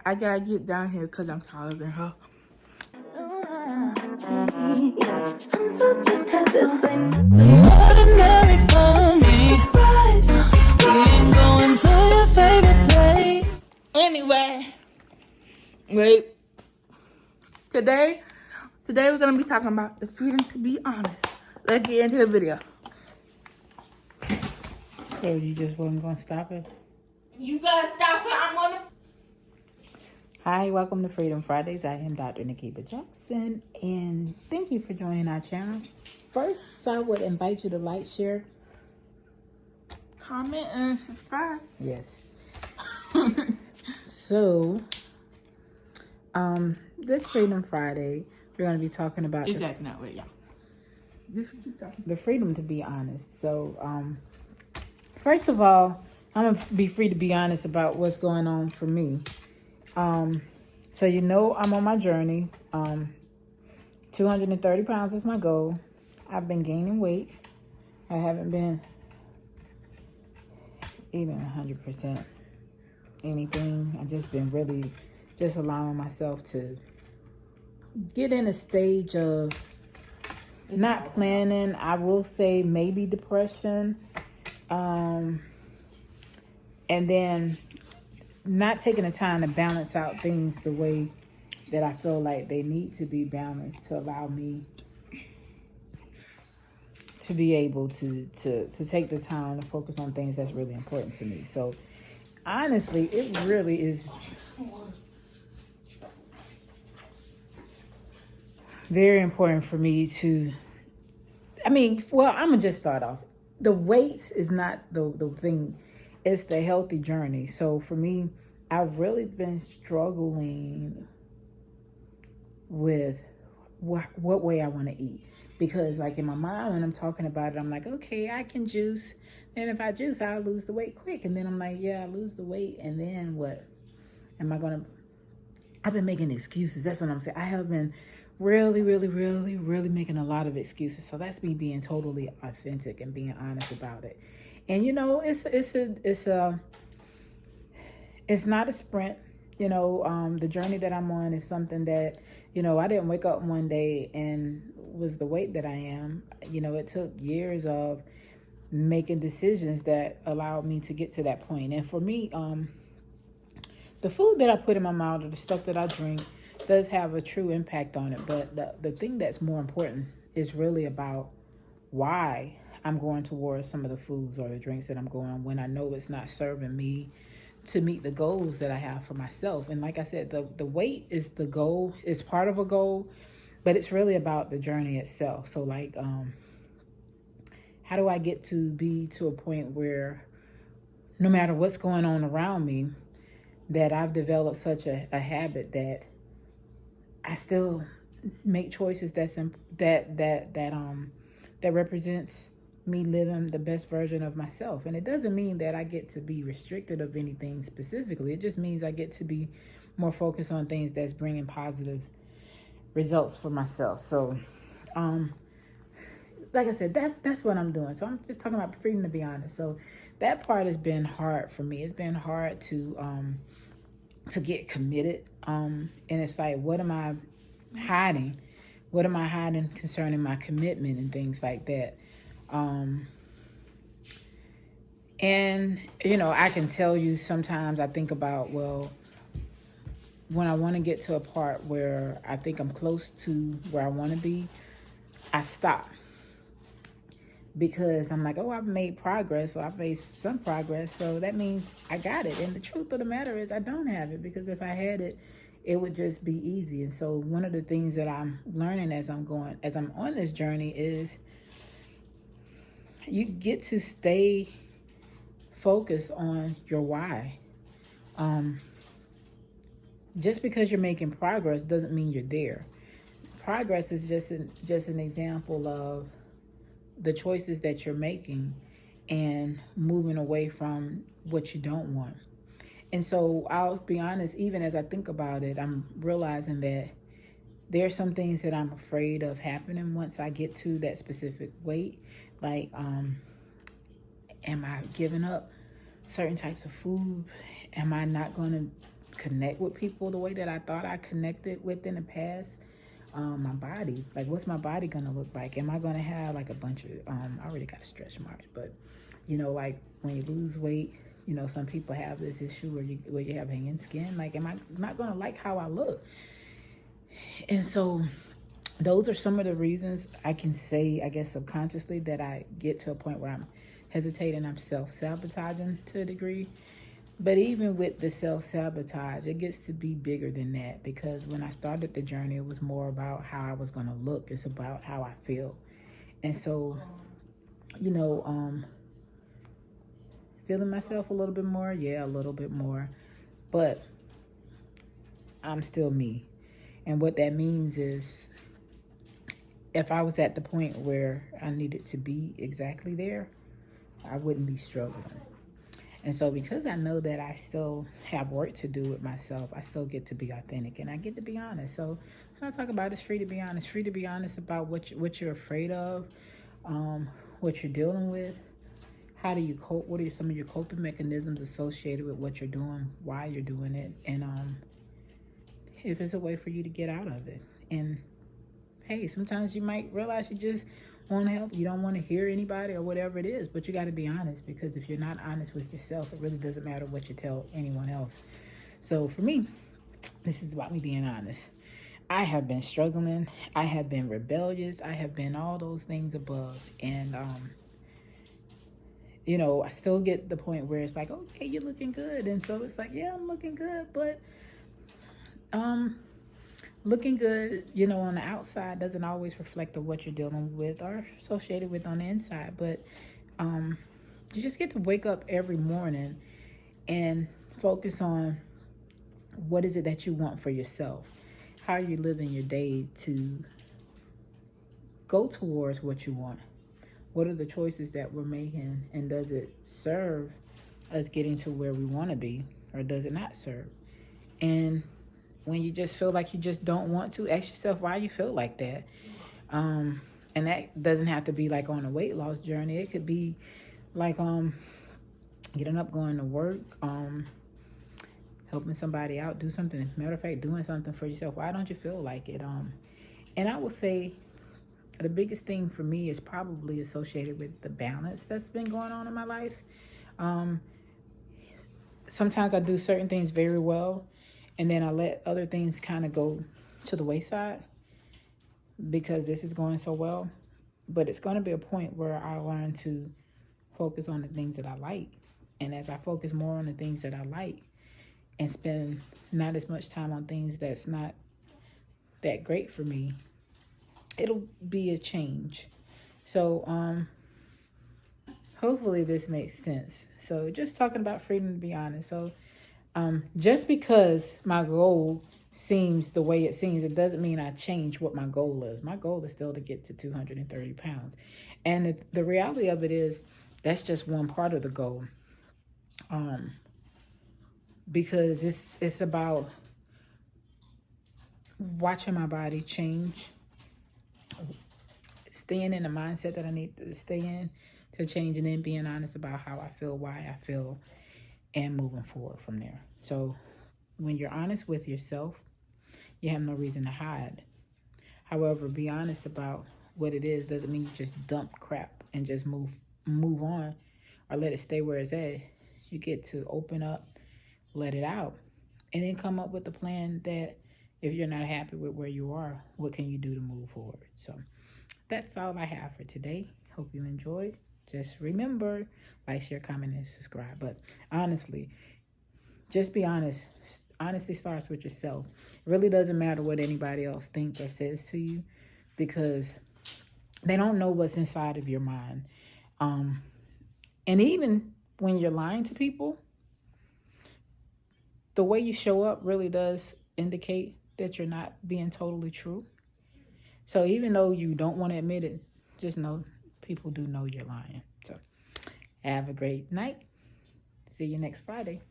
I gotta get down here because I'm taller than her. Ordinary for me. We ain't going to your favorite place. Anyway, wait. Today we're gonna be talking about the freedom to be honest. Let's get into the video. So you just wasn't gonna stop it? You gotta stop it. I'm on the. Hi, welcome to Freedom Fridays. I am Dr. Nikiba Jackson, and thank you for joining our channel. First, I would invite you to like, share, Comment and subscribe. yes. So, this Freedom Friday, we're going to be talking about Exactly. Not right, y'all. This what you talking. the freedom to be honest. So, first of all, I'm going to be free to be honest about what's going on for me. So you know I'm on my journey. 230 pounds is my goal. I've been gaining weight. I haven't been eating 100% anything. I've just been really just allowing myself to get in a stage of not planning. I will say maybe depression. And then not taking the time to balance out things the way that I feel like they need to be balanced to allow me to be able to take the time to focus on things that's really important to me. So honestly, it really is very important for me to, I'm gonna just start off. The weight is not the thing. It's the healthy journey. So for me, I've really been struggling with what way I want to eat. Because like in my mind, when I'm talking about it, I'm like, okay, I can juice. And if I juice, I'll lose the weight quick. And then I'm like, yeah, I lose the weight. And then what? I've been making excuses. That's what I'm saying. I have been really making a lot of excuses. So that's me being totally authentic and being honest about it. And you know, it's not a sprint. You know, the journey that I'm on is something that, you know, I didn't wake up one day and was the weight that I am. You know, it took years of making decisions that allowed me to get to that point. And for me, the food that I put in my mouth or the stuff that I drink does have a true impact on it. But the thing that's more important is really about why I'm going towards some of the foods or the drinks that I'm going when I know it's not serving me to meet the goals that I have for myself. And like I said, the weight is the goal, is part of a goal, but it's really about the journey itself. So like, how do I get to be to a point where no matter what's going on around me, that I've developed such a habit that I still make choices that represents me living the best version of myself. And it doesn't mean that I get to be restricted of anything specifically. It just means I get to be more focused on things that's bringing positive results for myself. So, like I said, that's what I'm doing. So I'm just talking about freedom to be honest. So that part has been hard for me. It's been hard to get committed. And it's like, what am I hiding? What am I hiding concerning my commitment and things like that? And, you know, I can tell you sometimes I think about, well, when I want to get to a part where I think I'm close to where I want to be, I stop. Because I'm like, oh, I've made progress, or I've made some progress, so that means I got it. And the truth of the matter is I don't have it, because if I had it, it would just be easy. And so one of the things that I'm learning as I'm on this journey is you get to stay focused on your why. Just because you're making progress doesn't mean you're there. Progress is just an example of the choices that you're making and moving away from what you don't want. And so I'll be honest, even as I think about it, I'm realizing that there are some things that I'm afraid of happening once I get to that specific weight. Like, am I giving up certain types of food? Am I not going to connect with people the way that I thought I connected with in the past. My body, like, what's my body gonna look like? Am I gonna have like a bunch of I already got a stretch mark, but like when you lose weight, some people have this issue where you have hanging skin. Like, am I not gonna like how I look? And so those are some of the reasons I can say, I guess subconsciously, that I get to a point where I'm hesitating, I'm self-sabotaging to a degree. But even with the self-sabotage, it gets to be bigger than that, because when I started the journey, it was more about how I was going to look. It's about how I feel. And so, feeling myself a little bit more, yeah, a little bit more, but I'm still me. And what that means is, if I was at the point where I needed to be exactly there, I wouldn't be struggling. And so because I know that I still have work to do with myself, I still get to be authentic and I get to be honest. So I talk about is free to be honest. Free to be honest about what you're afraid of, what you're dealing with. How do you cope? What are some of your coping mechanisms associated with what you're doing, why you're doing it, and if it's a way for you to get out of it. And hey, sometimes you might realize you just want to help. You don't want to hear anybody or whatever it is, but you got to be honest, because if you're not honest with yourself, it really doesn't matter what you tell anyone else. So for me, this is about me being honest. I have been struggling. I have been rebellious. I have been all those things above. And, I still get the point where it's like, okay, you're looking good. And so it's like, yeah, I'm looking good, but, looking good, on the outside doesn't always reflect on what you're dealing with or associated with on the inside. But you just get to wake up every morning and focus on what is it that you want for yourself. How are you living your day to go towards what you want? What are the choices that we're making, and does it serve us getting to where we want to be, or does it not serve? And when you just feel like you just don't want to, ask yourself why you feel like that. And that doesn't have to be like on a weight loss journey. It could be like getting up, going to work, helping somebody out, do something. Matter of fact, doing something for yourself. Why don't you feel like it? And I would say the biggest thing for me is probably associated with the balance that's been going on in my life. Sometimes I do certain things very well, and then I let other things kind of go to the wayside because this is going so well. But it's going to be a point where I learn to focus on the things that I like. And as I focus more on the things that I like and spend not as much time on things that's not that great for me, it'll be a change. So hopefully this makes sense. So just talking about freedom to be honest. So just because my goal seems the way it seems, it doesn't mean I change what my goal is. My goal is still to get to 230 pounds. And the reality of it is that's just one part of the goal. Because it's about watching my body change, staying in the mindset that I need to stay in to change, and then being honest about how I feel, why I feel, and moving forward from there. So when you're honest with yourself, you have no reason to hide. However, be honest about what it is doesn't mean you just dump crap and just move on or let it stay where it's at. You get to open up, let it out, and then come up with a plan that if you're not happy with where you are, what can you do to move forward? So that's all I have for today. Hope you enjoyed. Just remember, like, share, comment, and subscribe. But honestly, just be honest. Honesty starts with yourself. It really doesn't matter what anybody else thinks or says to you, because they don't know what's inside of your mind. And even when you're lying to people, the way you show up really does indicate that you're not being totally true. So even though you don't want to admit it, just know people do know you're lying. So have a great night. See you next Friday.